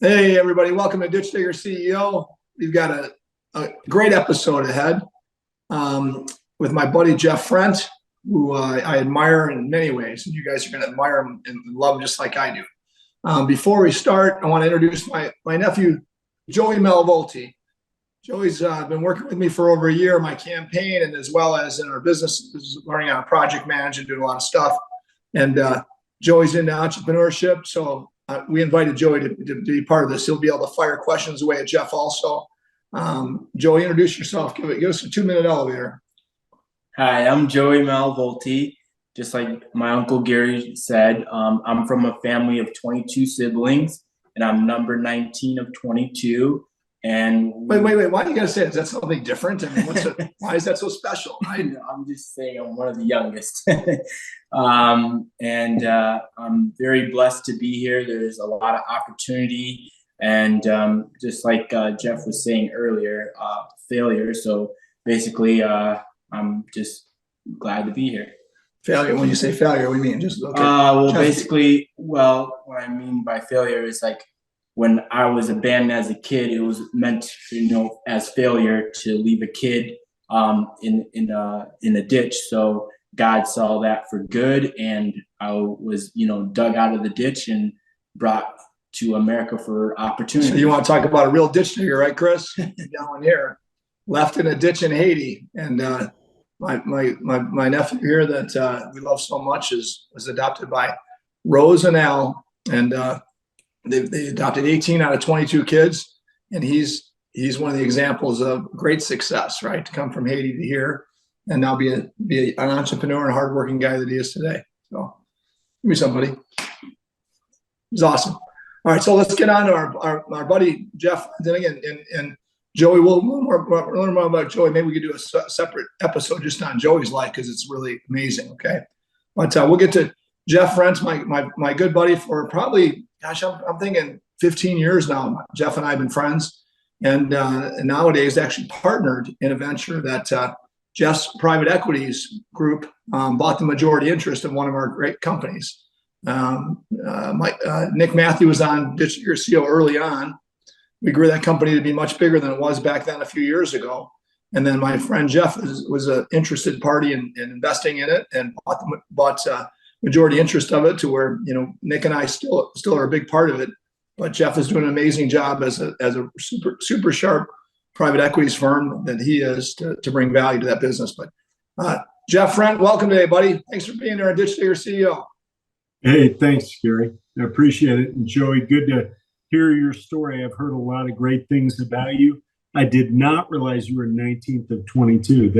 Hey, everybody. Welcome to Ditch Digger CEO. We've got a great episode ahead with my buddy, Jeff Frient, who I admire in many ways. And you guys are going to admire him and love him just like I do. Before we start, I want to introduce my nephew, Joey Malvolti. Joey's been working with me for over a year in my campaign and as well as in our business, learning how to project manage and doing a lot of stuff. And Joey's into entrepreneurship. So we invited Joey to be part of this. He'll be able to fire questions away at Jeff also. Joey, introduce yourself. Give us a 2-minute elevator. Hi, I'm Joey Malvolti. Just like my Uncle Gary said, I'm from a family of 22 siblings, and I'm number 19 of 22. And wait. Why are you gonna say it? Is that something different? I mean, why is that so special? I'm just saying I'm one of the youngest. And I'm very blessed to be here. There's a lot of opportunity, and just like Jeff was saying earlier, failure. So basically, I'm just glad to be here. Failure. When you say failure, we mean just okay. Well, basically, what I mean by failure is like, when I was abandoned as a kid, it was meant, as failure to leave a kid in a ditch. So God saw that for good, and I was, dug out of the ditch and brought to America for opportunity. So you want to talk about a real ditch digger, right, Chris? Down here, left in a ditch in Haiti, and my nephew here that we love so much was adopted by Rose and Al, and they adopted 18 out of 22 kids, and he's one of the examples of great success, right? To come from Haiti to here, and now be an entrepreneur and hardworking guy that he is today. So, give me somebody. He's awesome. All right, so let's get on to our buddy Jeff. Then again, and Joey, we'll learn more about Joey. Maybe we could do a separate episode just on Joey's life because it's really amazing. Okay, but we'll get to Jeff Frient, my good buddy for probably. Gosh, I'm thinking 15 years now. Jeff and I have been friends, and nowadays actually partnered in a venture that Jeff's private equities group bought the majority interest in one of our great companies. Nick Matthew was on Ditch Digger CEO early on. We grew that company to be much bigger than it was back then a few years ago. And then my friend Jeff was an interested party in investing in it and bought majority interest of it to where, Nick and I still are a big part of it, but Jeff is doing an amazing job as a super sharp private equities firm that he is to bring value to that business. But Jeff Frient, welcome today, buddy. Thanks for being there on Ditch Digger CEO. Hey, thanks, Gary. I appreciate it. And Joey, good to hear your story. I've heard a lot of great things about you. I did not realize you were 19th of 22.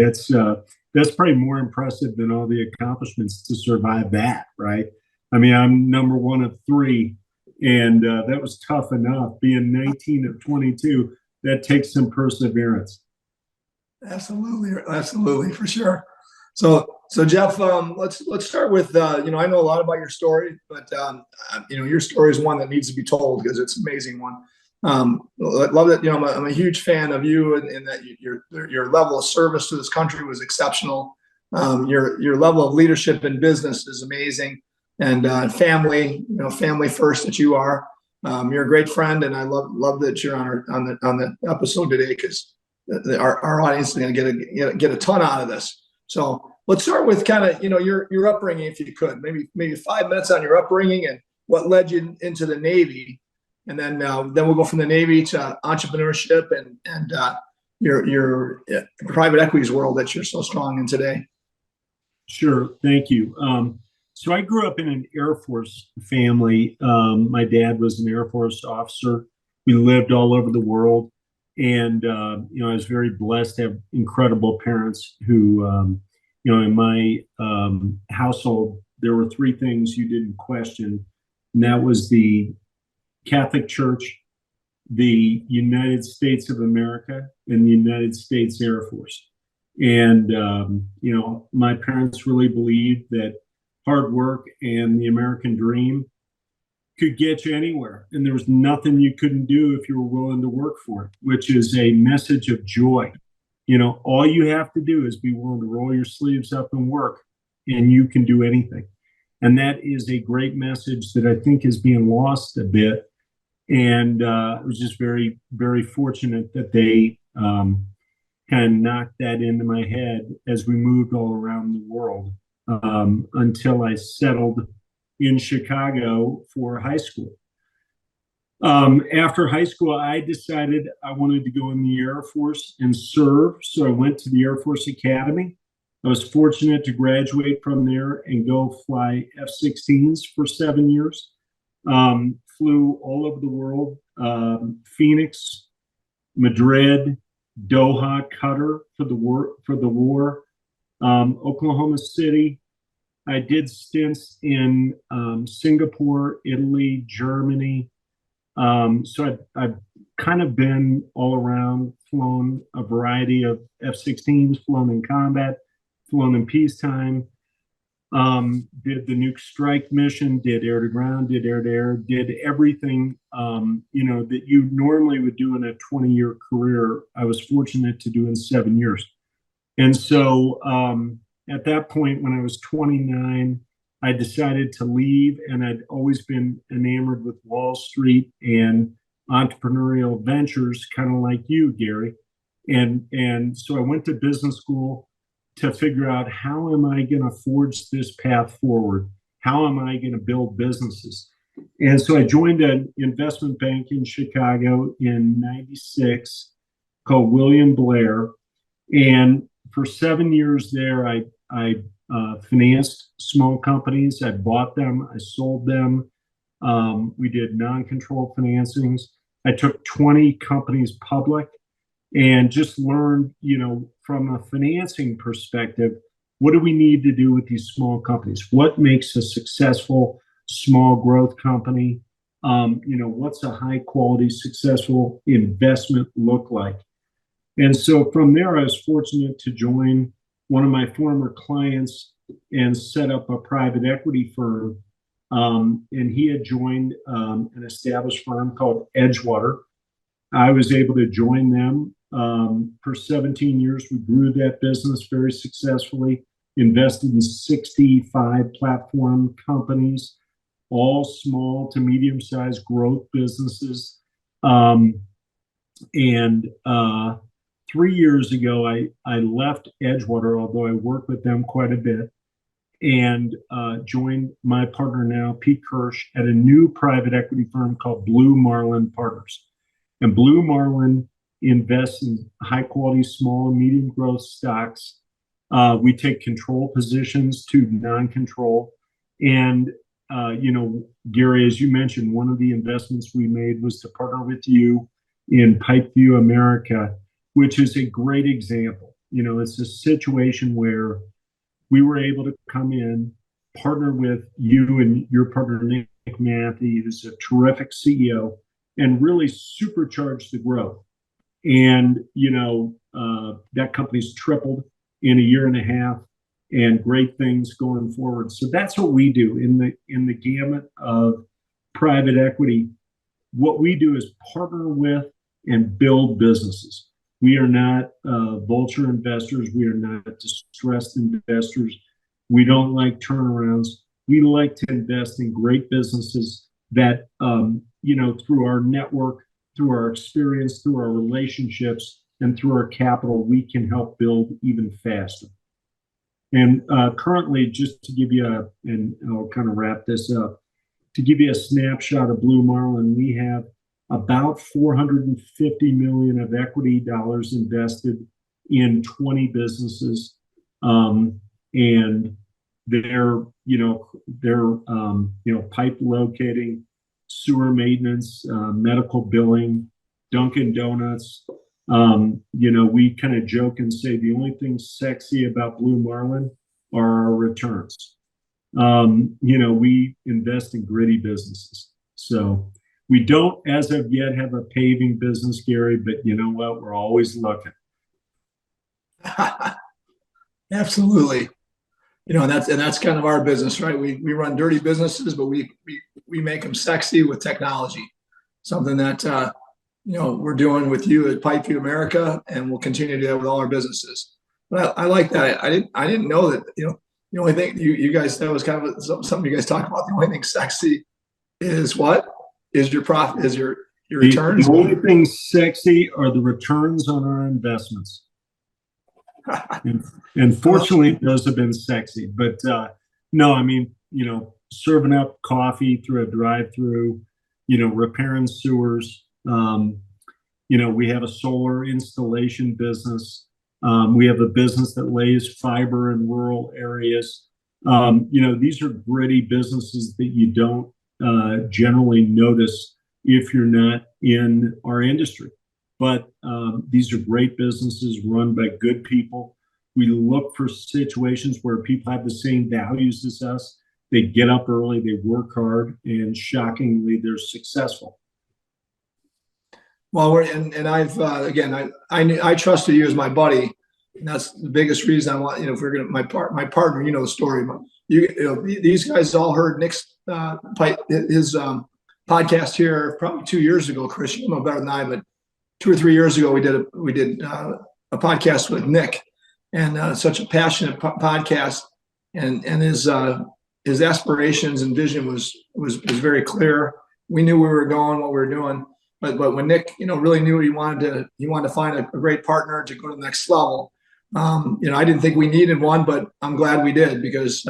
That's probably more impressive than all the accomplishments to survive that, right? I mean, I'm number 1 of 3, and that was tough enough. Being 19 of 22, that takes some perseverance. Absolutely, for sure. So Jeff, let's start with I know a lot about your story, but your story is one that needs to be told because it's an amazing one. I love that. I'm a huge fan of you, and that your level of service to this country was exceptional. Your level of leadership in business is amazing, and family first that you are. You're a great friend, and I love that you're on the episode today because our audience is going to get a ton out of this. So let's start with kind of your upbringing, if you could, maybe 5 minutes on your upbringing and what led you into the Navy. And then we'll go from the Navy to entrepreneurship and your private equities world that you're so strong in today. Sure, thank you. So I grew up in an Air Force family. My dad was an Air Force officer. We lived all over the world, and I was very blessed to have incredible parents who, in my household, there were 3 things you didn't question, and that was the Catholic Church, the United States of America, and the United States Air Force. And, my parents really believed that hard work and the American dream could get you anywhere. And there was nothing you couldn't do if you were willing to work for it, which is a message of joy. All you have to do is be willing to roll your sleeves up and work, and you can do anything. And that is a great message that I think is being lost a bit And I was just very, very fortunate that they kind of knocked that into my head as we moved all around the world until I settled in Chicago for high school. After high school, I decided I wanted to go in the Air Force and serve. So I went to the Air Force Academy. I was fortunate to graduate from there and go fly F-16s for 7 years. Flew all over the world, Phoenix, Madrid, Doha, Qatar for the war, Oklahoma City. I did stints in Singapore, Italy, Germany. So I've kind of been all around, flown a variety of F-16s, flown in combat, flown in peacetime, did the nuke strike mission, did air to ground, did air to air, did everything, that you normally would do in a 20-year career. I was fortunate to do in 7 years. And so at that point, when I was 29, I decided to leave, and I'd always been enamored with Wall Street and entrepreneurial ventures, kind of like you, Gary. And so I went to business school to figure out, how am I going to forge this path forward? How am I going to build businesses? And so I joined an investment bank in Chicago in '96 called William Blair. And for 7 years there, I financed small companies. I bought them, I sold them. We did non-controlled financings. I took 20 companies public and just learned, from a financing perspective, what do we need to do with these small companies? What makes a successful small growth company? What's a high quality, successful investment look like? And so from there, I was fortunate to join one of my former clients and set up a private equity firm. And he had joined an established firm called Edgewater. I was able to join them. For 17 years, we grew that business very successfully, invested in 65 platform companies, all small to medium-sized growth businesses. And 3 years ago, I left Edgewater, although I worked with them quite a bit, and joined my partner now, Pete Kirsch, at a new private equity firm called Blue Marlin Partners. And Blue Marlin invests in high quality, small and medium growth stocks. We take control positions to non-control. And, Gary, as you mentioned, one of the investments we made was to partner with you in Pipeview America, which is a great example. It's a situation where we were able to come in, partner with you and your partner, Nick Matthew, who's a terrific CEO, and really supercharge the growth. And, that company's tripled in a year and a half, and great things going forward. So that's what we do in the gamut of private equity. What we do is partner with and build businesses. We are not vulture investors. We are not distressed investors. We don't like turnarounds. We like to invest in great businesses that, through our network, through our experience, through our relationships, and through our capital, we can help build even faster. And currently, just to give you and I'll kind of wrap this up, to give you a snapshot of Blue Marlin, we have about $450 million of equity dollars invested in 20 businesses. And they're pipe locating, sewer maintenance, medical billing, Dunkin' Donuts. We kind of joke and say the only thing sexy about Blue Marlin are our returns. We invest in gritty businesses. So we don't, as of yet, have a paving business, Gary, but you know what? We're always looking. Absolutely. That's kind of our business, right? We run dirty businesses, but we make them sexy with technology. Something that we're doing with you at Pipeview America, and we'll continue to do that with all our businesses. But I like that. I didn't know that. The only thing you guys, that was kind of something you guys talk about. The only thing sexy is what is your profit, is your your returns? The only thing sexy are the returns on our investments. And fortunately, those have been sexy. But no, I mean, serving up coffee through a drive-through, repairing sewers. We have a solar installation business. We have a business that lays fiber in rural areas. These are gritty businesses that you don't generally notice if you're not in our industry. But these are great businesses run by good people. We look for situations where people have the same values as us. They get up early, they work hard, and shockingly, they're successful. Well, I've again, I trusted you as my buddy, and that's the biggest reason I want. If we're gonna my partner, the story. These guys all heard Nick's his podcast here probably 2 years ago. Chris, you know better than I, but 2 or 3 years ago we did a podcast with Nick, and such a passionate podcast, and his aspirations and vision was very clear. We knew where we were going, what we were doing. But when Nick, really knew he wanted to find a great partner to go to the next level. I didn't think we needed one, but I'm glad we did, because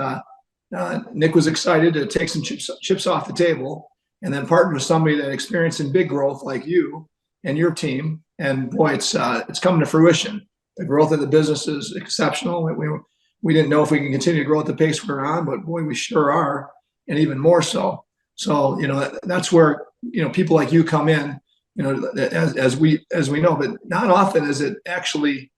Nick was excited to take some chips off the table and then partner with somebody that experienced in big growth like you and your team. And boy, it's coming to fruition. The growth of the business is exceptional. We didn't know if we can continue to grow at the pace we're on, but boy, we sure are, and even more so. So that's where people like you come in, as we know, but not often is it actually,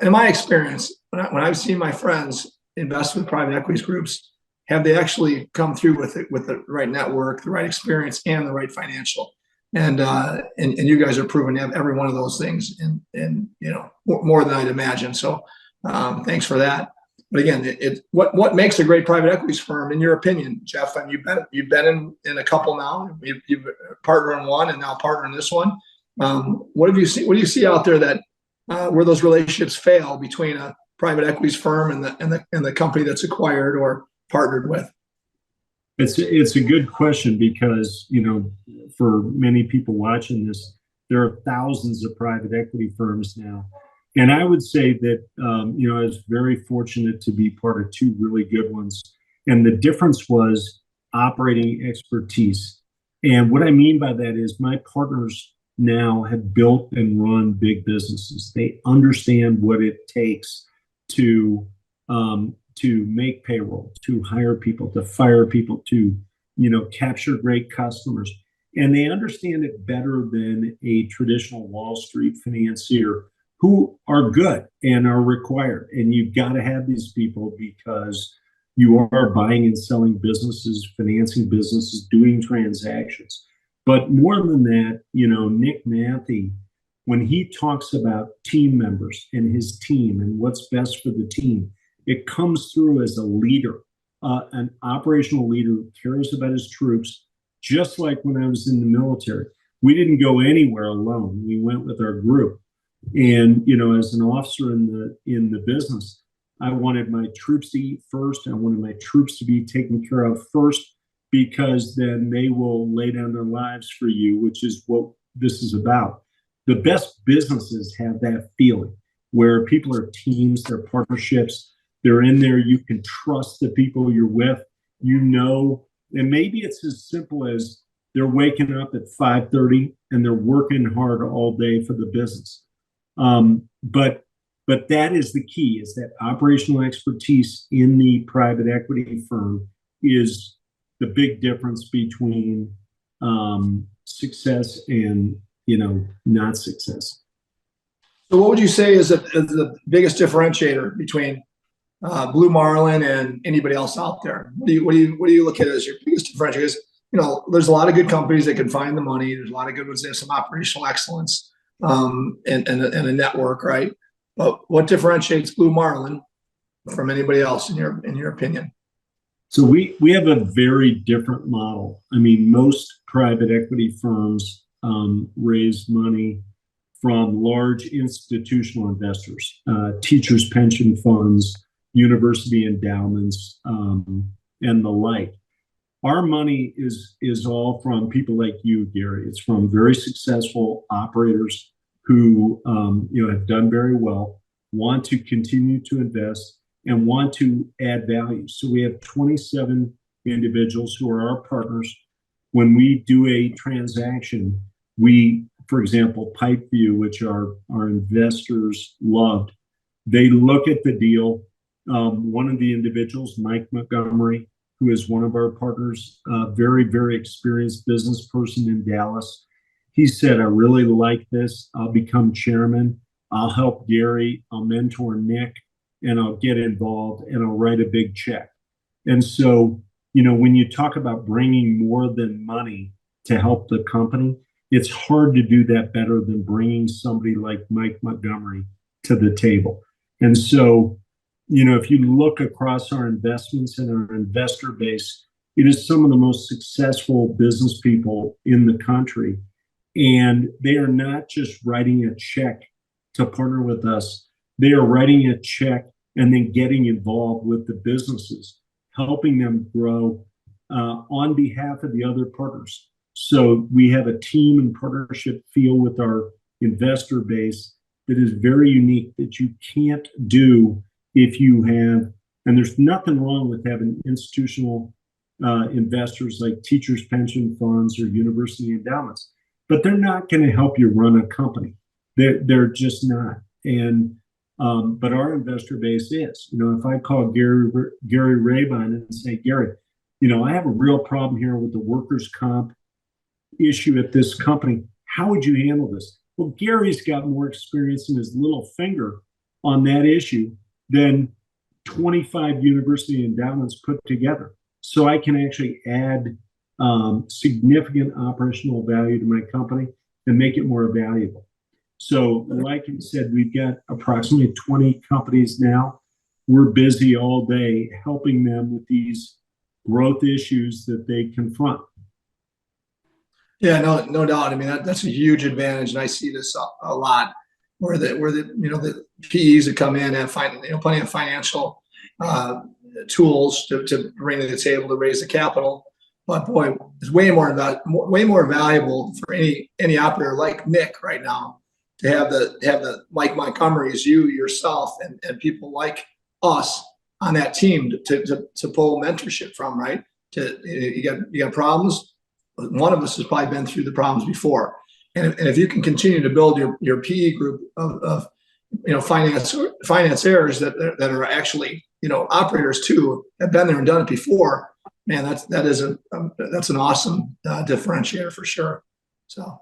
in my experience, when I've seen my friends invest with private equities groups, have they actually come through with the right network, the right experience, and the right financial, and you guys are proven to have every one of those things, and more than I'd imagine. So thanks for that. But again, what makes a great private equities firm, in your opinion, Jeff? And you've been in a couple now. You've partnered in one, and now partner in this one. What do you see out there that where those relationships fail between a private equities firm and the company that's acquired or partnered with? It's a good question, because for many people watching this, there are thousands of private equity firms now. And I would say that, I was very fortunate to be part of two really good ones. And the difference was operating expertise. And what I mean by that is my partners now have built and run big businesses. They understand what it takes to make payroll, to hire people, to fire people, to, capture great customers. And they understand it better than a traditional Wall Street financier, who are good and are required. And you've got to have these people, because you are buying and selling businesses, financing businesses, doing transactions. But more than that, Nick Matthey, when he talks about team members and his team and what's best for the team, it comes through as a leader, an operational leader who cares about his troops, just like when I was in the military. We didn't go anywhere alone. We went with our group. And, as an officer in the business, I wanted my troops to eat first. I wanted my troops to be taken care of first, because then they will lay down their lives for you, which is what this is about. The best businesses have that feeling where people are teams, they're partnerships, they're in there. You can trust the people you're with, and maybe it's as simple as they're waking up at 5:30 and they're working hard all day for the business. But that is the key, is that operational expertise in the private equity firm is the big difference between success and not success. So what would you say is the biggest differentiator between Blue Marlin and anybody else out there? What do you look at as your biggest differentiator? Because there's a lot of good companies that can find the money. There's a lot of good ones that have some operational excellence. And a network, right? But what differentiates Blue Marlin from anybody else in your opinion? So we have a very different model. I mean, most private equity firms raise money from large institutional investors, teachers' pension funds, university endowments, and the like. Our money is all from people like you, Gary. It's from very successful operators who have done very well, want to continue to invest, and want to add value. So we have 27 individuals who are our partners. When we do a transaction, we, for example, Pipeview, which our investors loved, they look at the deal. One of the individuals, Mike Montgomery, who is one of our partners, very, very experienced business person in Dallas. He said, I really like this. I'll become chairman. I'll help Gary. I'll mentor Nick, and I'll get involved, and I'll write a big check. And so, when you talk about bringing more than money to help the company, it's hard to do that better than bringing somebody like Mike Montgomery to the table. And so, if you look across our investments and our investor base, it is some of the most successful business people in the country. And they are not just writing a check to partner with us. They are writing a check and then getting involved with the businesses, helping them grow on behalf of the other partners. So we have a team and partnership feel with our investor base that is very unique, that you can't do if you have, and there's nothing wrong with having institutional investors like teachers' pension funds or university endowments, but they're not going to help you run a company. They're just not. And but our investor base is. If I call Gary Rabine and say, Gary, I have a real problem here with the workers' comp issue at this company. How would you handle this? Well, Gary's got more experience in his little finger on that issue than 25 university endowments put together. So I can actually add significant operational value to my company and make it more valuable. So like I said, we've got approximately 20 companies now. We're busy all day helping them with these growth issues that they confront. Yeah, no doubt. I mean, that's a huge advantage, and I see this a lot, where the PEs that come in have plenty of financial tools to bring to the table to raise the capital. But boy, it's way more valuable for any operator like Nick right now to have the Mike Montgomerys, you yourself, and people like us on that team to pull mentorship from. Right? You got problems. One of us has probably been through the problems before, and if you can continue to build your PE group of financiers that are actually operators too, have been there and done it before, man, that's an awesome differentiator for sure. So,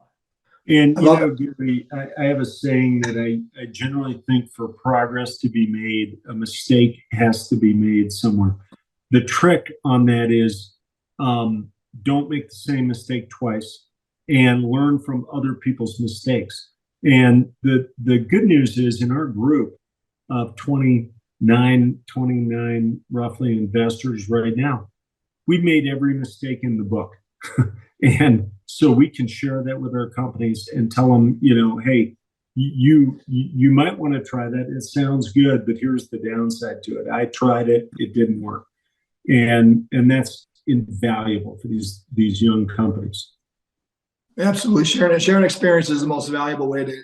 and Gary, I have a saying that I generally think for progress to be made, a mistake has to be made somewhere. The trick on that is don't make the same mistake twice, and learn from other people's mistakes. And the good news is, in our group of 29 roughly investors right now, we've made every mistake in the book. And so we can share that with our companies and tell them, hey, you might want to try that. It sounds good, but here's the downside to it. I tried it. It didn't work. And that's invaluable for these young companies. Absolutely, sharing experience is the most valuable way to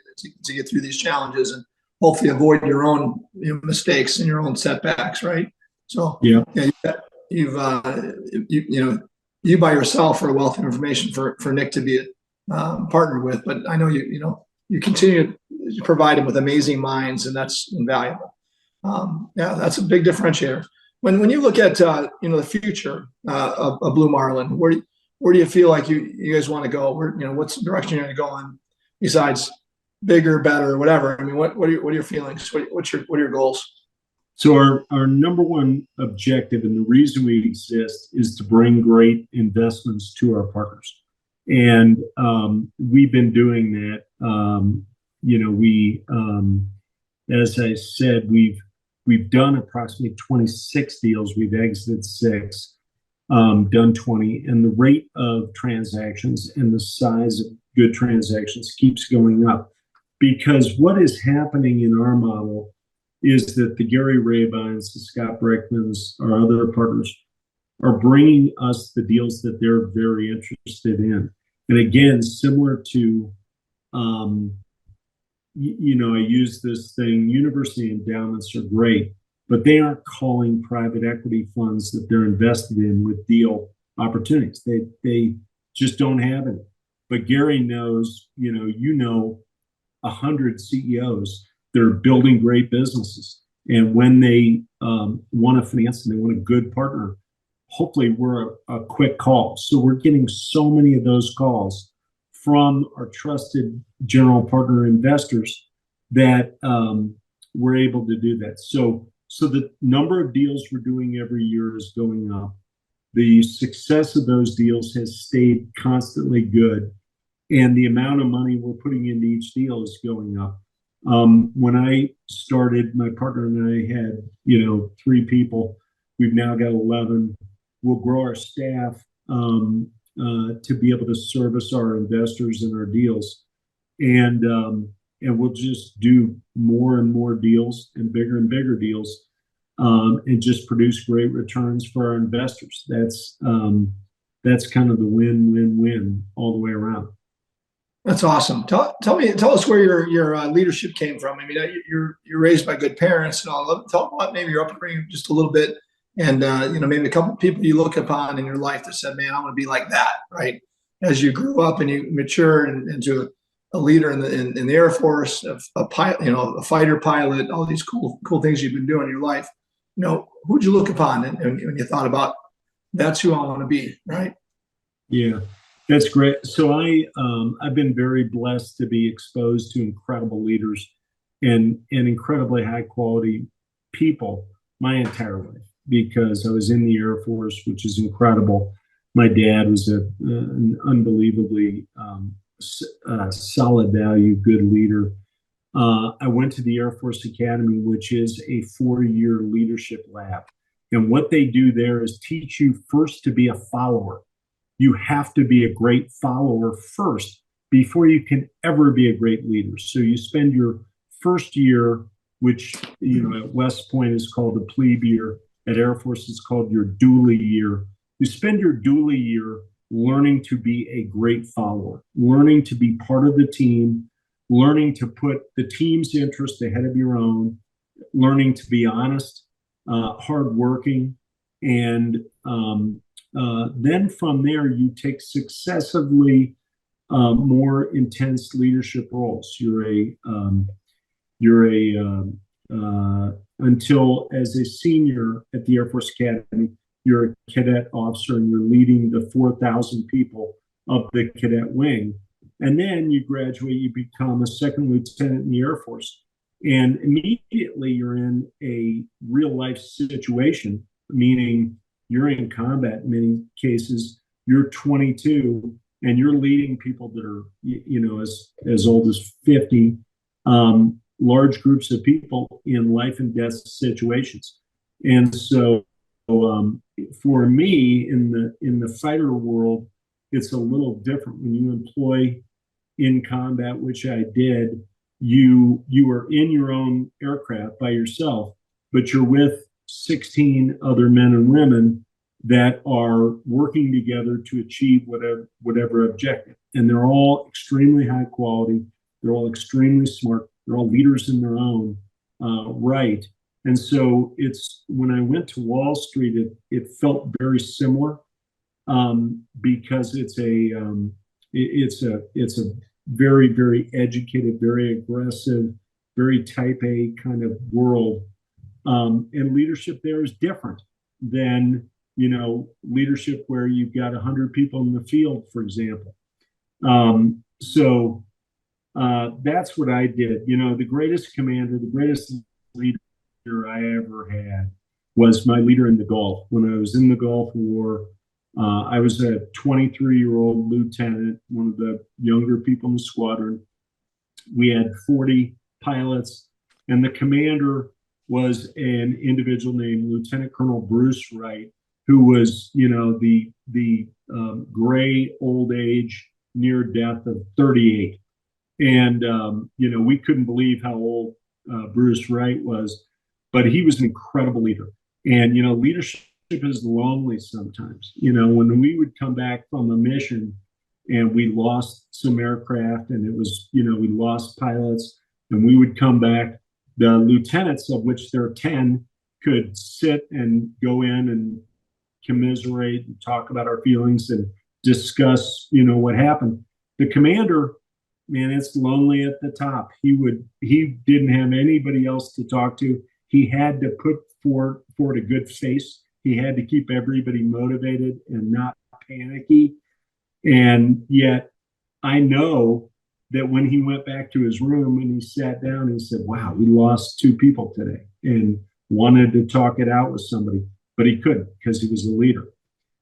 get through these challenges and hopefully avoid your own mistakes and your own setbacks. Right. So yeah, you by yourself are a wealth of information for Nick to be partnered with. But I know you continue to provide him with amazing minds, and that's invaluable. That's a big differentiator. When you look at the future of Blue Marlin, where do you feel like you guys want to go? What's the direction you're going to go in besides bigger, better, whatever? I mean, what are your feelings? What are your goals? So our number one objective, and the reason we exist, is to bring great investments to our partners. And we've been doing that. As I said, we've done approximately 26 deals. We've exited 6, done 20, and the rate of transactions and the size of good transactions keeps going up. Because what is happening in our model is that the Gary Rabines, the Scott Brickmans, our other partners, are bringing us the deals that they're very interested in. And again, similar to, I use this thing, university endowments are great, but they aren't calling private equity funds that they're invested in with deal opportunities. They just don't have any. But Gary knows, 100 CEOs that are building great businesses. And when they want to finance and they want a good partner, hopefully we're a quick call. So we're getting so many of those calls from our trusted general partner investors that we're able to do that. So the number of deals we're doing every year is going up. The success of those deals has stayed constantly good. And the amount of money we're putting into each deal is going up. When I started, my partner and I had, 3 people. We've now got 11. We'll grow our staff to be able to service our investors in our deals. And we'll just do more and more deals and bigger deals and just produce great returns for our investors. That's kind of the win-win-win all the way around. That's awesome. Tell us where your leadership came from. I mean, you're raised by good parents and all. Tell about maybe your upbringing just a little bit, and maybe a couple of people you look upon in your life that said, "Man, I want to be like that." Right? As you grew up and you matured into a leader in the Air Force, a pilot, a fighter pilot, all these cool things you've been doing in your life. Who'd you look upon and when you thought about that's who I want to be, right? Yeah. That's great. So I've been very blessed to be exposed to incredible leaders and incredibly high quality people my entire life, because I was in the Air Force, which is incredible. My dad was an unbelievably solid value, good leader. I went to the Air Force Academy, which is a 4-year leadership lab. And what they do there is teach you first to be a follower. You have to be a great follower first before you can ever be a great leader. So you spend your first year, which at West Point is called a plebe year, at Air Force it's called your dually year. You spend your dually year learning to be a great follower, learning to be part of the team, learning to put the team's interest ahead of your own, learning to be honest, hardworking, and then from there, you take successively more intense leadership roles. Until as a senior at the Air Force Academy, you're a cadet officer and you're leading the 4,000 people of the cadet wing. And then you graduate, you become a second lieutenant in the Air Force. And immediately you're in a real life situation, meaning you're in combat in many cases. You're 22 and you're leading people that are, as old as 50, large groups of people in life and death situations. And so for me in the fighter world, it's a little different. When you employ in combat, which I did, you are in your own aircraft by yourself, but you're with 16 other men and women that are working together to achieve whatever objective. And they're all extremely high quality. They're all extremely smart. They're all leaders in their own right. And so it's when I went to Wall Street, it felt very similar because it's a very, very educated, very aggressive, very type A kind of world. And leadership there is different than, leadership where you've got 100 people in the field, for example. So that's what I did. The greatest commander, the greatest leader I ever had was my leader in the Gulf. When I was in the Gulf War, I was a 23-year-old lieutenant, one of the younger people in the squadron. We had 40 pilots, and the commander was an individual named Lieutenant Colonel Bruce Wright, who was, the gray old age near death of 38. And, we couldn't believe how old Bruce Wright was, but he was an incredible leader. And, leadership is lonely sometimes. You know, when we would come back from a mission and we lost some aircraft and it was, you know, we lost pilots and we would come back, the lieutenants, of which there are 10, could sit and go in and commiserate and talk about our feelings and discuss, you know, what happened. The commander, man, it's lonely at the top. He didn't have anybody else to talk to. He had to put forward a good face. He had to keep everybody motivated and not panicky. And yet I know that when he went back to his room and he sat down and said, wow, we lost 2 people today, and wanted to talk it out with somebody, but he couldn't because he was a leader.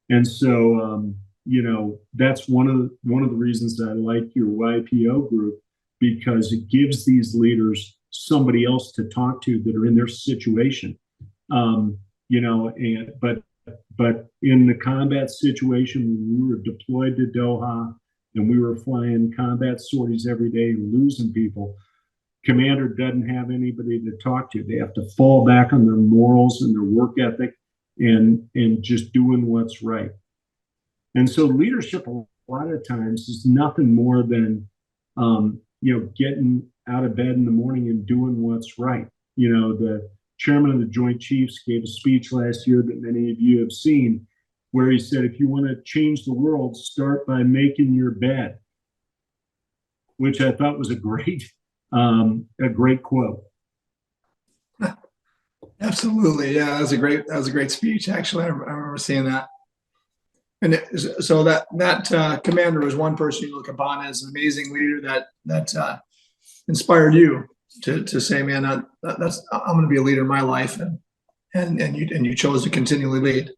And so, you know, that's one of the reasons that I like your YPO group, because it gives these leaders somebody else to talk to that are in their situation. You know, and but in the combat situation, when we were deployed to Doha and we were flying combat sorties every day and losing people, commander doesn't have anybody to talk to. They have to fall back on their morals and their work ethic and just doing what's right. And so leadership a lot of times is nothing more than, you know, getting out of bed in the morning and doing what's right. You know, the chairman of the Joint Chiefs gave a speech last year that many of you have seen, where he said, if you want to change the world, start by making your bed, which I thought was a great quote. Absolutely. Yeah, that was a great speech. Actually, I remember seeing that. And so that commander was one person you look upon as an amazing leader that inspired you to say, man, that's I'm going to be a leader in my life, and you chose to continually lead.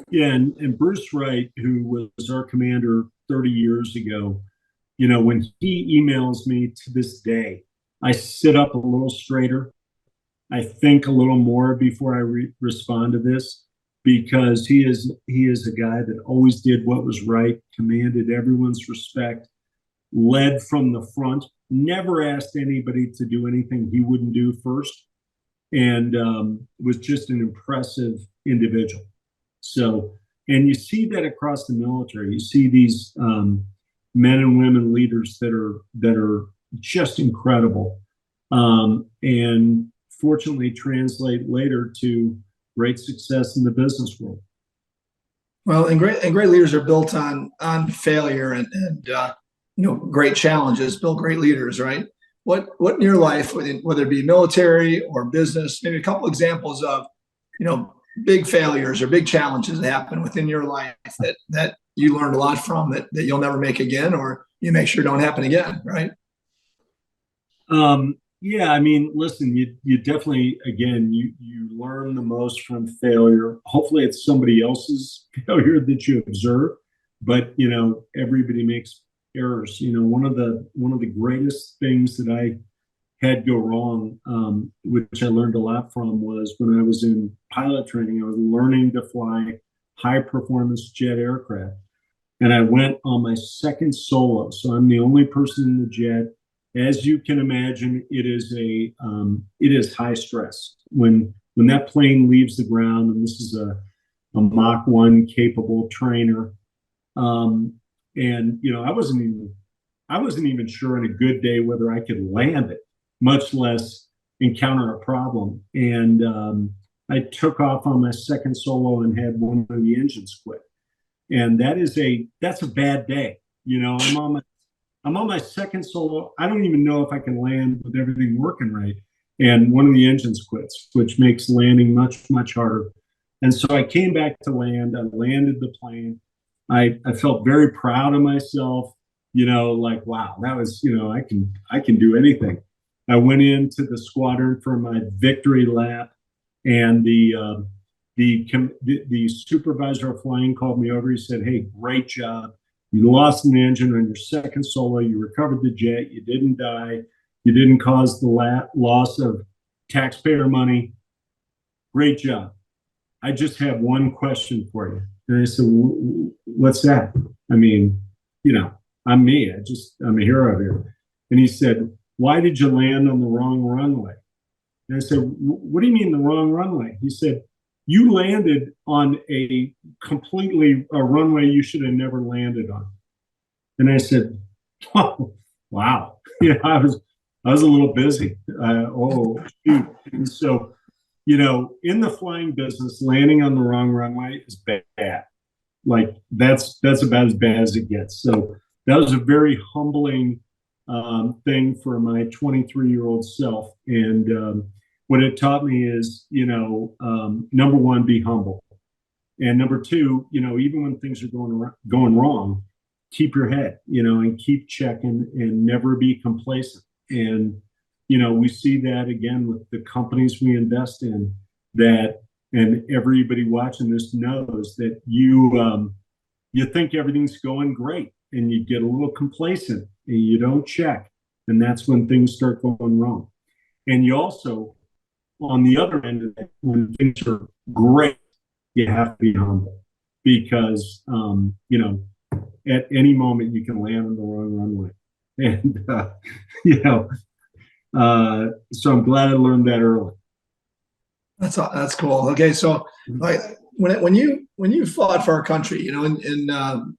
Yeah, and Bruce Wright, who was our commander 30 years ago, you know, when he emails me to this day, I sit up a little straighter. I think a little more before I respond to this, because he is a guy that always did what was right, commanded everyone's respect, led from the front, never asked anybody to do anything he wouldn't do first, and was just an impressive individual. So, and you see that across the military. You see these men and women leaders that are just incredible, and fortunately translate later to great success in the business world. Well, and great leaders are built on failure and you know, great challenges build great leaders, right? What in your life, whether it be military or business, maybe a couple examples of, you know, big failures or big challenges that happen within your life that you learned a lot from that you'll never make again, or you make sure don't happen again, right? Yeah, I mean, listen, you definitely, again, you learn the most from failure. Hopefully it's somebody else's failure that you observe, but you know, everybody makes errors. You know, one of the greatest things that I had go wrong, which I learned a lot from, was when I was in pilot training. I was learning to fly high performance jet aircraft, and I went on my second solo. So I'm the only person in the jet. As you can imagine, it is high stress when that plane leaves the ground, and this is a Mach 1 capable trainer. And you know, I wasn't even sure on a good day whether I could land it, much less encounter a problem. And I took off on my second solo and had one of the engines quit. And that's a bad day. You know, I'm on my second solo. I don't even know if I can land with everything working right. And one of the engines quits, which makes landing much, much harder. And so I came back to land. I landed the plane. I felt very proud of myself, you know, like, wow, that was, you know, I can do anything. I went into the squadron for my victory lap, and the supervisor of flying called me over. He said, hey, great job. You lost an engine on your second solo. You recovered the jet. You didn't die. You didn't cause the loss of taxpayer money. Great job. I just have one question for you. And I said, what's that? I mean, you know, I'm me. I'm a hero here. And he said, why did you land on the wrong runway? And I said, what do you mean the wrong runway? He said, you landed on a runway you should have never landed on. And I said, oh, wow. Yeah, I was a little busy. Oh, shoot. And so, in the flying business, landing on the wrong runway is bad. Like that's about as bad as it gets. So that was a very humbling thing for my 23-year-old self. And what it taught me is, number one, be humble. And number two, even when things are going wrong, keep your head, and keep checking and never be complacent. And, we see that again with the companies we invest in, and everybody watching this knows that you think everything's going great and you get a little complacent and you don't check. And that's when things start going wrong. And you also, on the other end of it, when things are great, you have to be humble because, at any moment you can land on the wrong runway. And, so I'm glad I learned that early. That's cool. Okay. So like when you fought for our country, and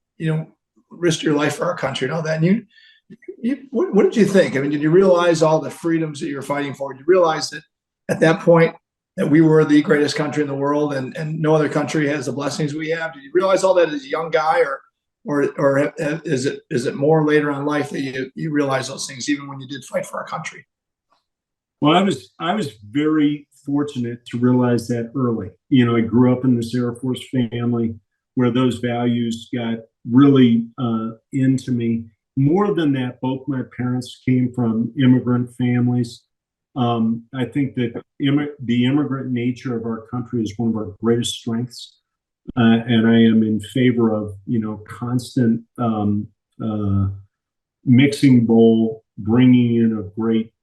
risked your life for our country and all that, and what did you think? I mean, did you realize all the freedoms that you were fighting for? Did you realize that at that point that we were the greatest country in the world and no other country has the blessings we have? Did you realize all that as a young guy, or is it more later on in life that you realize those things even when you did fight for our country? Well, I was very fortunate to realize that early. I grew up in this Air Force family where those values got really into me. More than that, both my parents came from immigrant families. I think that the immigrant nature of our country is one of our greatest strengths. And I am in favor of, constant mixing bowl, bringing in of great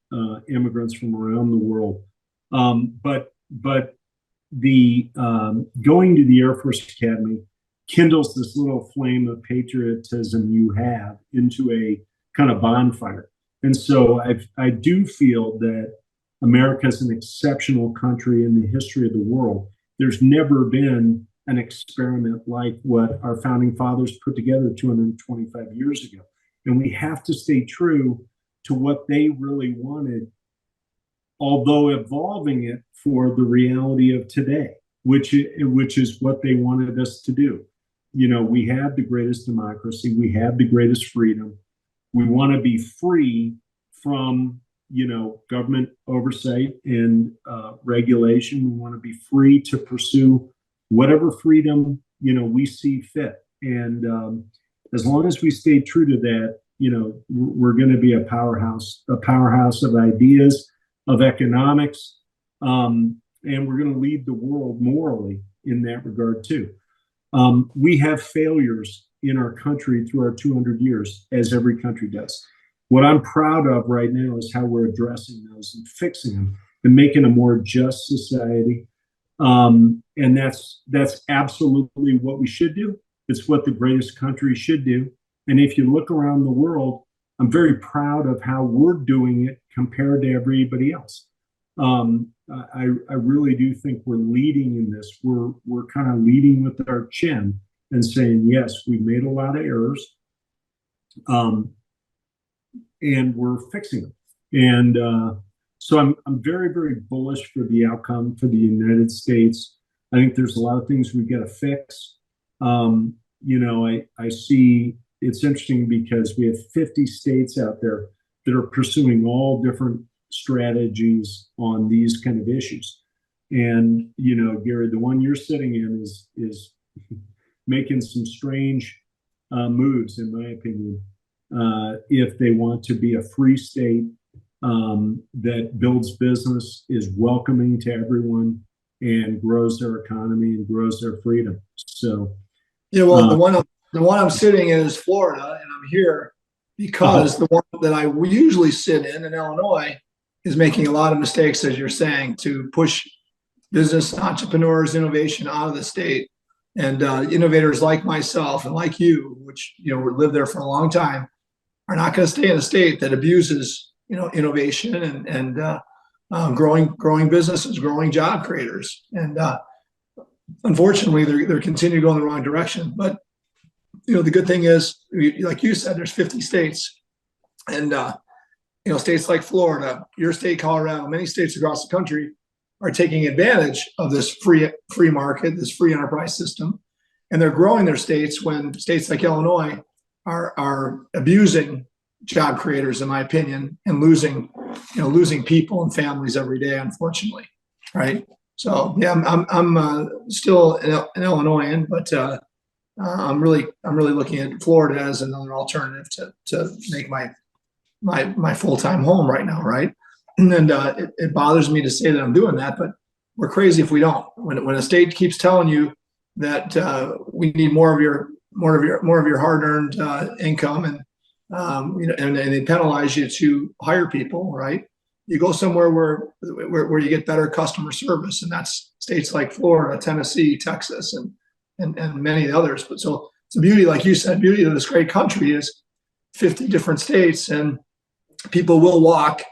immigrants from around the world. But the going to the Air Force Academy kindles this little flame of patriotism you have into a kind of bonfire. And so I do feel that America is an exceptional country in the history of the world. There's never been an experiment like what our founding fathers put together 225 years ago. And we have to stay true to what they really wanted, although evolving it for the reality of today, which is what they wanted us to do. We have the greatest democracy. We have the greatest freedom. We want to be free from, government oversight and regulation. We want to be free to pursue whatever freedom, we see fit. And as long as we stay true to that, we're going to be a powerhouse of ideas, of economics, and we're going to lead the world morally in that regard too. We have failures in our country through our 200 years, as every country does. What I'm proud of right now is how we're addressing those and fixing them and making a more just society. And that's absolutely what we should do. It's what the greatest country should do. And if you look around the world, I'm very proud of how we're doing it compared to everybody else. I really do think we're leading in this. We're kind of leading with our chin and saying, yes, we've made a lot of errors, and we're fixing them. And so I'm very, very bullish for the outcome for the United States. I think there's a lot of things we've got to fix. I see it's interesting because we have 50 states out there that are pursuing all different strategies on these kind of issues. And, Gary, the one you're sitting in is making some strange moves, in my opinion, if they want to be a free state that builds business, is welcoming to everyone, and grows their economy and grows their freedom. So, the one I'm sitting in is Florida, and I'm here because the one that I usually sit in Illinois, is making a lot of mistakes, as you're saying, to push business, entrepreneurs, innovation out of the state. And innovators like myself and like you, which lived there for a long time, are not going to stay in a state that abuses innovation and growing businesses, growing job creators. And unfortunately, they're continuing to go in the wrong direction. But the good thing is, like you said, there's 50 states, and states like Florida, your state, Colorado, many states across the country are taking advantage of this free market, this free enterprise system, and they're growing their states when states like Illinois are abusing job creators, in my opinion, and losing people and families every day, unfortunately. Right. So yeah, I'm still an Illinoisan, but I'm really looking at Florida as another alternative to make my full-time home right now. Right. And it bothers me to say that I'm doing that, but we're crazy if we don't. When a state keeps telling you that we need more of your hard-earned income, and and they penalize you to hire people, right? You go somewhere where you get better customer service, and that's states like Florida, Tennessee, Texas, and many others. But so the beauty, like you said, beauty of this great country is 50 different states, and people will walk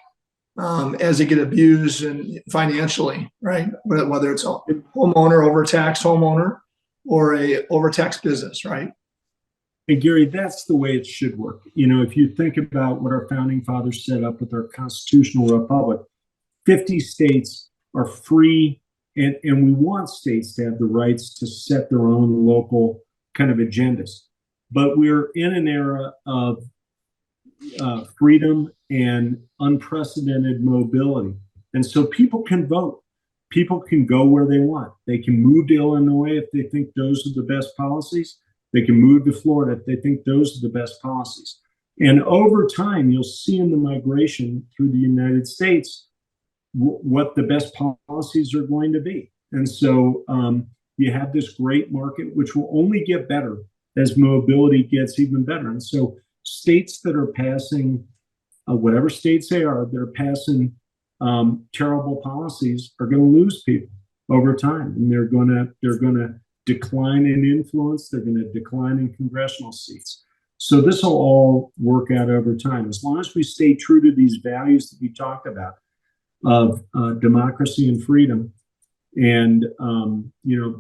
as they get abused and financially, right? Whether it's a homeowner, overtaxed homeowner, or a overtaxed business, right? And Gary, that's the way it should work. If you think about what our founding fathers set up with our constitutional republic, 50 states are free, and we want states to have the rights to set their own local kind of agendas. But we're in an era of freedom and unprecedented mobility. And so people can vote. People can go where they want. They can move to Illinois if they think those are the best policies. They can move to Florida if they think those are the best policies. And over time, you'll see in the migration through the United States what the best policies are going to be. And so you have this great market, which will only get better as mobility gets even better. And so states that are passing, whatever states they are, that are passing terrible policies are going to lose people over time, and they're going to decline in influence. They're going to decline in congressional seats. So this will all work out over time, as long as we stay true to these values that we talked about of democracy and freedom, and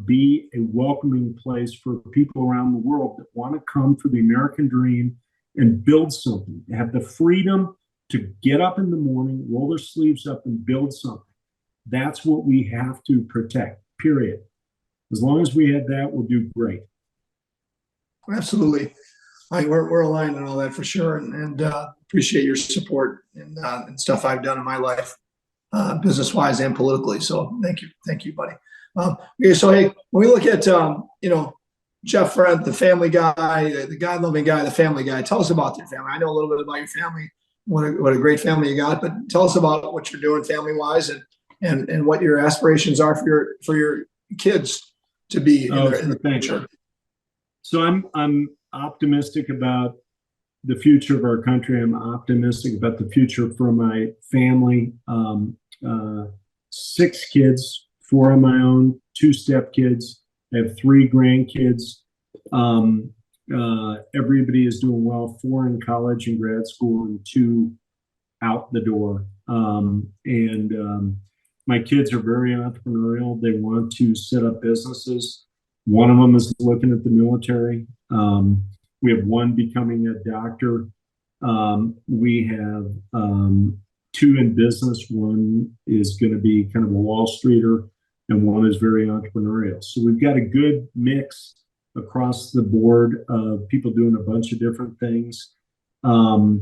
be a welcoming place for people around the world that want to come for the American dream and build something, have the freedom to get up in the morning, roll their sleeves up, and build something. That's what we have to protect, period. As long as we have that, we'll do great. Absolutely. We're aligned on all that for sure, and appreciate your support and stuff I've done in my life, business-wise and politically. So thank you, buddy. Okay, so hey, when we look at Jeff Frient, the family guy, the God-loving guy, the family guy, tell us about your family. I know a little bit about your family. What a great family you got, but tell us about what you're doing family-wise, and what your aspirations are for your kids to be in the future. So I'm optimistic about the future of our country. I'm optimistic about the future for my family. 6 kids, 4 of my own, 2 stepkids. I have 3 grandkids. Everybody is doing well. 4 in college and grad school, and 2 out the door. My kids are very entrepreneurial. They want to set up businesses. One of them is looking at the military. We have one becoming a doctor. We have 2 in business. One is going to be kind of a Wall Streeter, and one is very entrepreneurial. So we've got a good mix across the board of people doing a bunch of different things. I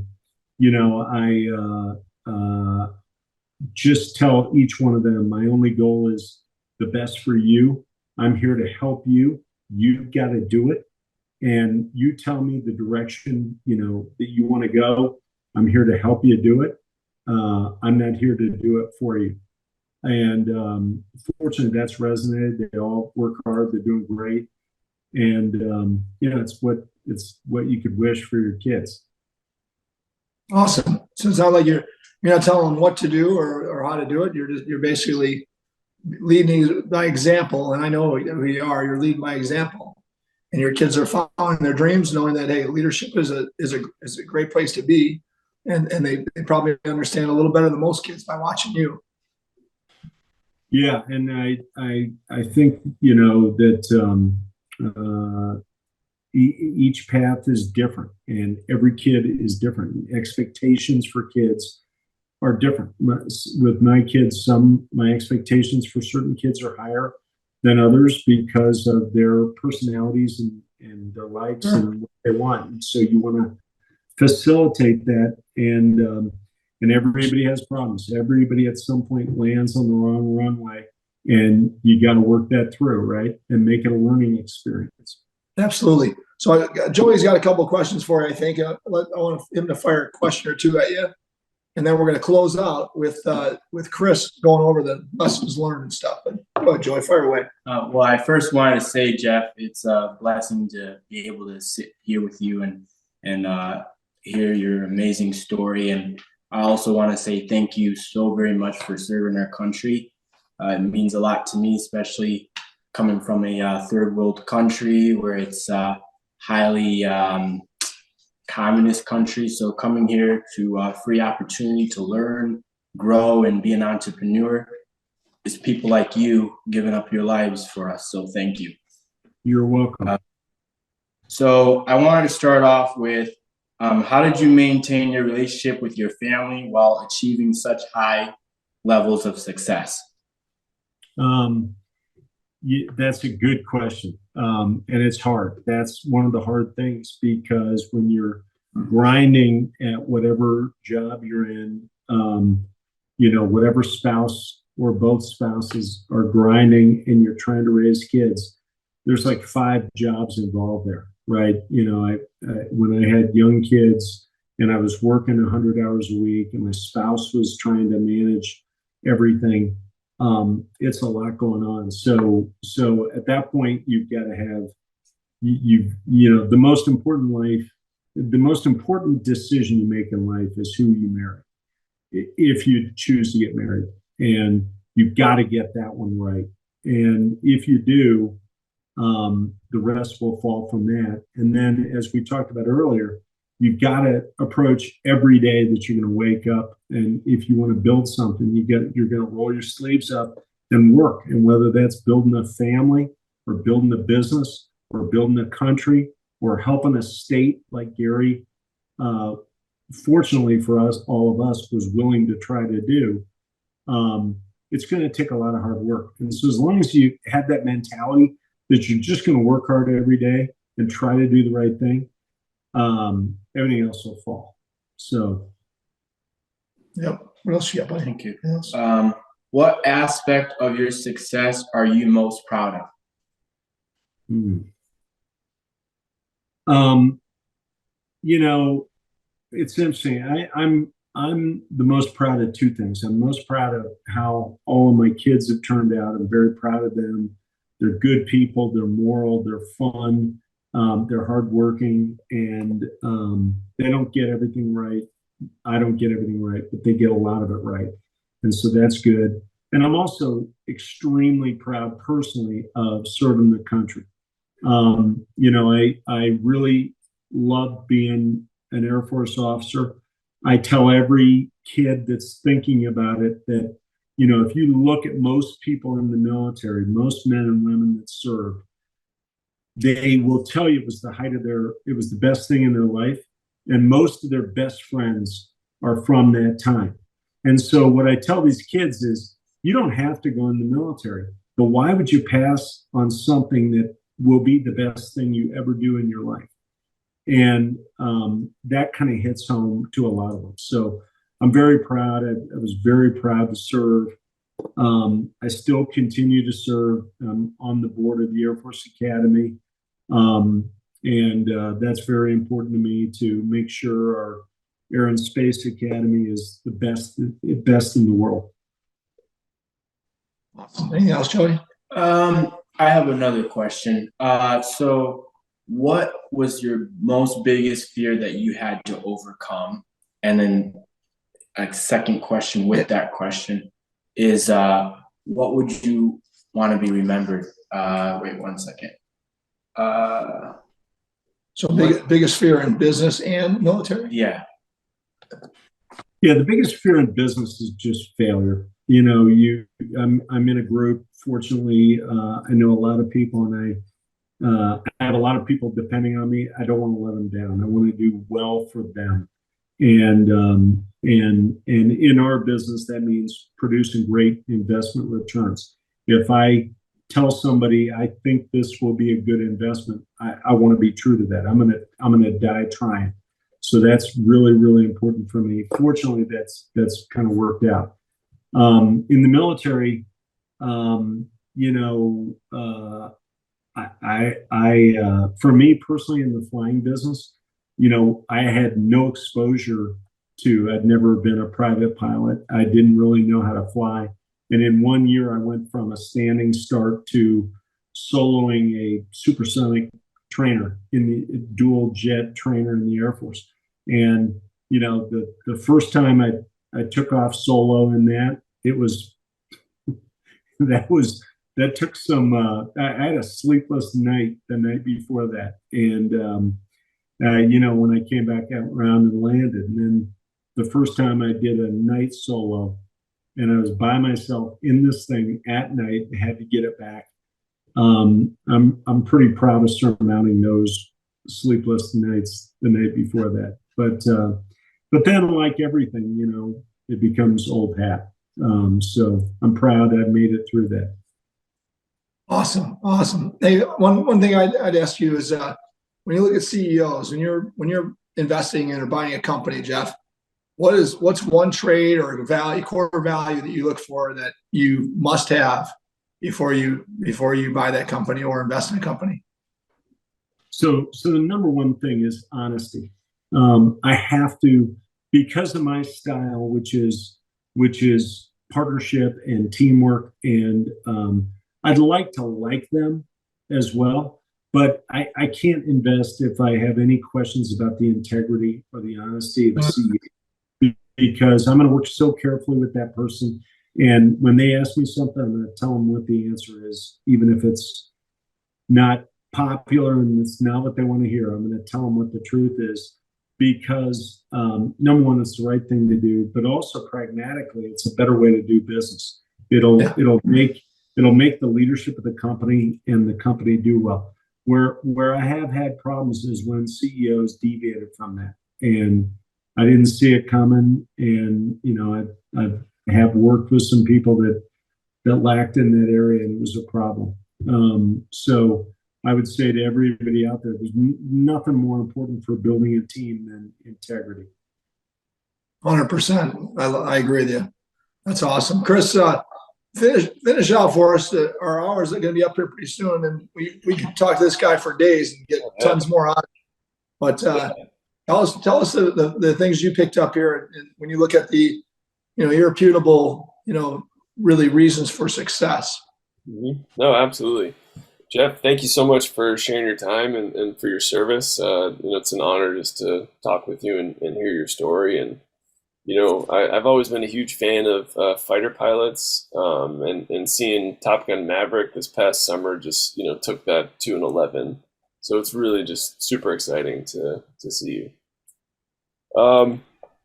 just tell each one of them, my only goal is the best for you. I'm here to help you. You've got to do it. And you tell me the direction, that you want to go. I'm here to help you do it. I'm not here to do it for you. And fortunately, that's resonated. They all work hard. They're doing great. And it's what you could wish for your kids. Awesome. So it's not like you're not telling them what to do or how to do it. You're basically leading by example. And I know who you are. You're leading by example. And your kids are following their dreams, knowing that, hey, leadership is a great place to be. And they probably understand a little better than most kids by watching you. Yeah, and I think that each path is different, and every kid is different. Expectations for kids are different. With my kids, my expectations for certain kids are higher than others because of their personalities and their likes and what they want. And so you want to facilitate that, and everybody has problems. Everybody at some point lands on the wrong runway, and you got to work that through, right, and make it a learning experience. Absolutely. So Joey's got a couple of questions for you, I think. I want him to fire a question or two at you. And then we're going to close out with Chris going over the lessons learned and stuff. But go ahead, Joey, fire away. Well, I first wanted to say, Jeff, it's a blessing to be able to sit here with you and hear your amazing story. And I also want to say thank you so very much for serving our country. It means a lot to me, especially coming from a third world country where it's highly communist country. So coming here to free opportunity to learn, grow, and be an entrepreneur is people like you giving up your lives for us. So thank you. You're welcome. So I wanted to start off with how did you maintain your relationship with your family while achieving such high levels of success? That's a good question. And it's hard. That's one of the hard things, because when you're grinding at whatever job you're in, whatever spouse or both spouses are grinding and you're trying to raise kids, there's like 5 jobs involved there, right? When I had young kids and I was working 100 hours a week and my spouse was trying to manage everything, it's a lot going on. So at that point, you've got to have, the most important decision you make in life is who you marry, if you choose to get married, and you've got to get that one right. And if you do, the rest will fall from that. And then, as we talked about earlier, you've got to approach every day that you're going to wake up. And if you want to build something, you're going to roll your sleeves up and work. And whether that's building a family or building a business or building a country or helping a state like Gary, fortunately for us, all of us, was willing to try to do, it's going to take a lot of hard work. And so as long as you have that mentality that you're just going to work hard every day and try to do the right thing, everything else will fall. So, yep. What else you got, buddy? Thank you. What aspect of your success are you most proud of? It's interesting. I'm the most proud of 2 things. I'm most proud of how all of my kids have turned out. I'm very proud of them. They're good people. They're moral. They're fun. They're hardworking, and they don't get everything right. I don't get everything right, but they get a lot of it right. And so that's good. And I'm also extremely proud personally of serving the country. I really love being an Air Force officer. I tell every kid that's thinking about it that, if you look at most people in the military, most men and women that serve, they will tell you it was the best thing in their life. And most of their best friends are from that time. And so what I tell these kids is, you don't have to go in the military, but why would you pass on something that will be the best thing you ever do in your life? And that kind of hits home to a lot of them. So I'm very proud. I was very proud to serve. I still continue to serve. I'm on the board of the Air Force Academy. And that's very important to me, to make sure our Air and Space Academy is the best in the world. Awesome. Anything else, Joey? I have another question. So what was your most biggest fear that you had to overcome? And then a second question with that question is, what would you want to be remembered? Wait 1 second. So biggest fear in business and military? Yeah. Yeah, the biggest fear in business is just failure. I'm in a group. Fortunately, I know a lot of people, and I have a lot of people depending on me. I don't want to let them down. I want to do well for them. And in our business, that means producing great investment returns. If I tell somebody I think this will be a good investment, I want to be true to that. I'm gonna die trying. So that's really, really important for me. Fortunately, that's kind of worked out. In the military, you know, for me personally in the flying business, I had no exposure I'd never been a private pilot. I didn't really know how to fly. And in 1 year, I went from a standing start to soloing a supersonic trainer in the dual jet trainer in the Air Force. And, the first time I took off solo in that, it was, that took some, I had a sleepless night the night before that. And, when I came back out around and landed, and then the first time I did a night solo, and I was by myself in this thing at night, and had to get it back. I'm pretty proud of surmounting those sleepless nights the night before that. But then, like everything, it becomes old hat. So I'm proud I made it through that. Awesome. Hey, one thing I'd ask you is, when you look at CEOs, when you're investing in or buying a company, Jeff, what's one trade or core value that you look for that you must have before you buy that company or invest in a company? So the number one thing is honesty. I have to, because of my style, which is partnership and teamwork, and I'd like to like them as well, but I can't invest if I have any questions about the integrity or the honesty of the CEO, because I'm going to work so carefully with that person. And when they ask me something, I'm going to tell them what the answer is, even if it's not popular and it's not what they want to hear. I'm going to tell them what the truth is, because number one, it's the right thing to do, but also pragmatically, it's a better way to do business. It'll make the leadership of the company and the company do well. Where I have had problems is when CEOs deviated from that, and I didn't see it coming. And I have worked with some people that lacked in that area, and it was a problem. So I would say to everybody out there, there's nothing more important for building a team than integrity. 100%. I agree with you. That's awesome, Chris. Finish out for us. Our hours are going to be up here pretty soon, and we can talk to this guy for days and get tons more on. But tell us the things you picked up here, and when you look at the irrefutable really reasons for success. Mm-hmm. No, absolutely. Jeff, thank you so much for sharing your time and for your service. It's an honor just to talk with you and hear your story. And I've always been a huge fan of fighter pilots, and seeing Top Gun Maverick this past summer just took that to an 11. So it's really just super exciting to see you.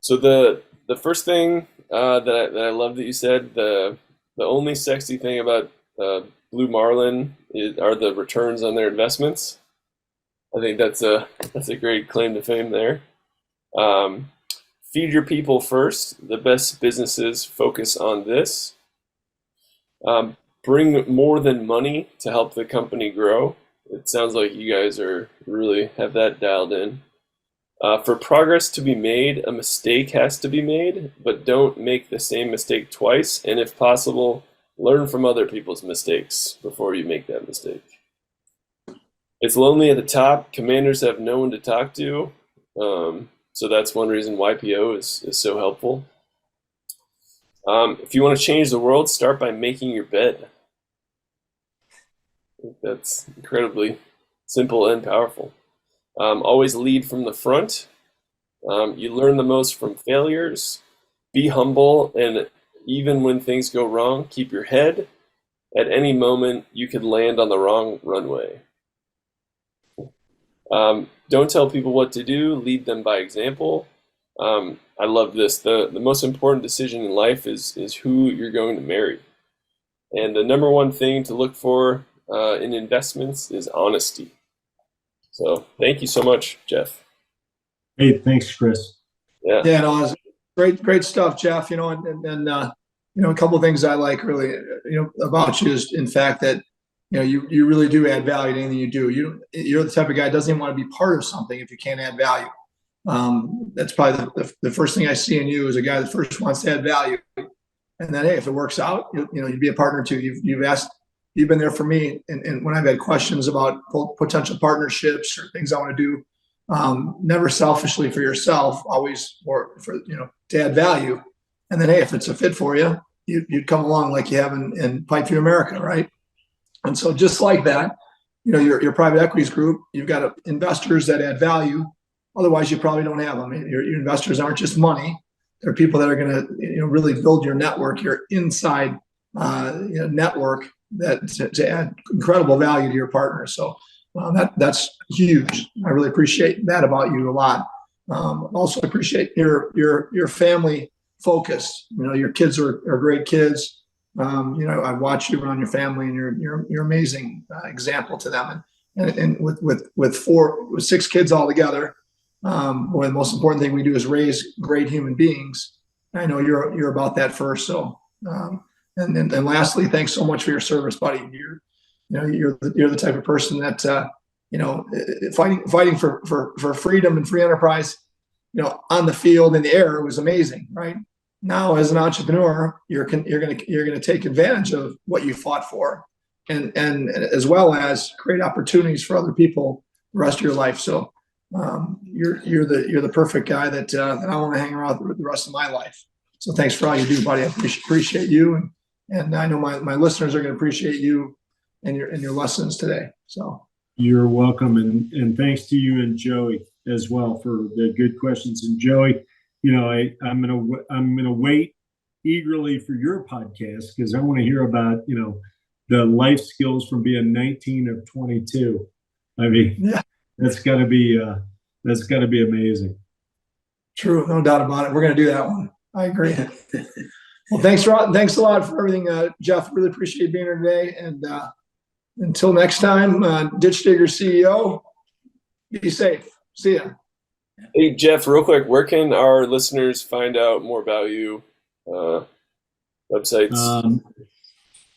So the first thing that I love that you said, the only sexy thing about Blue Marlin are the returns on their investments. I think that's a great claim to fame there. Feed your people first. The best businesses focus on this. Bring more than money to help the company grow. It sounds like you guys really have that dialed in. For progress to be made, a mistake has to be made, but don't make the same mistake twice. And if possible, learn from other people's mistakes before you make that mistake. It's lonely at the top. Commanders have no one to talk to. So that's one reason YPO is so helpful. If you want to change the world, start by making your bed. I think that's incredibly simple and powerful. Always lead from the front. You learn the most from failures. Be humble, and even when things go wrong, keep your head. At any moment, you could land on the wrong runway. Don't tell people what to do, lead them by example. I love this. The most important decision in life is who you're going to marry. And the number one thing to look for in investments is honesty. So thank you so much, Jeff. Hey, thanks, Chris. Yeah, no, it's great stuff, Jeff. And a couple of things I like really, about you is in fact that, you really do add value to anything you do. You're the type of guy that doesn't even want to be part of something if you can't add value. That's probably the first thing I see in you is a guy that first wants to add value. And then, hey, if it works out, you'd be a partner too. You've been there for me. And when I've had questions about potential partnerships or things I want to do, never selfishly for yourself, always for to add value. And then, hey, if it's a fit for you, you'd come along like you have in Pipe Through America, right? And so just like that, your private equities group, you've got investors that add value. Otherwise, you probably don't have them. Your investors aren't just money. They're people that are going to really build your network, your inside network to add incredible value to your partners. So that's huge. I really appreciate that about you a lot. Also appreciate your family focus. Your kids are great kids. I watch you around your family, and you're amazing example to them. And with 6 kids all together, the most important thing we do is raise great human beings. I know you're about that first. So, and lastly, thanks so much for your service, buddy. You're the type of person that fighting for freedom and free enterprise. On the field, in the air, was amazing, right? Now, as an entrepreneur, you're gonna take advantage of what you fought for, and as well as create opportunities for other people the rest of your life. So you're the perfect guy that I want to hang around the rest of my life. So thanks for all you do, buddy. I appreciate you, and I know my listeners are going to appreciate you and your lessons today. So you're welcome, and thanks to you and Joey as well for the good questions. And Joey, I'm gonna wait eagerly for your podcast because I want to hear about the life skills from being 19 of 22. I mean, yeah. That's got to be amazing. True, no doubt about it. We're going to do that one. I agree. Well, thanks a lot for everything, Jeff. Really appreciate being here today. And until next time, Ditch Digger CEO, be safe. See ya. Hey, Jeff, real quick, where can our listeners find out more about you? Websites?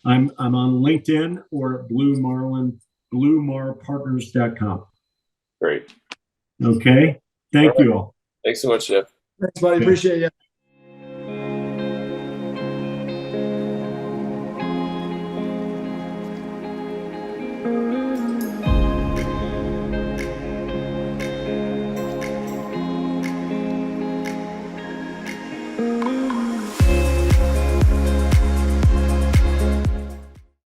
I'm on LinkedIn or at bluemarpartners.com. Great. Okay. Thank you all. Thanks so much, Jeff. Thanks, buddy. Appreciate you.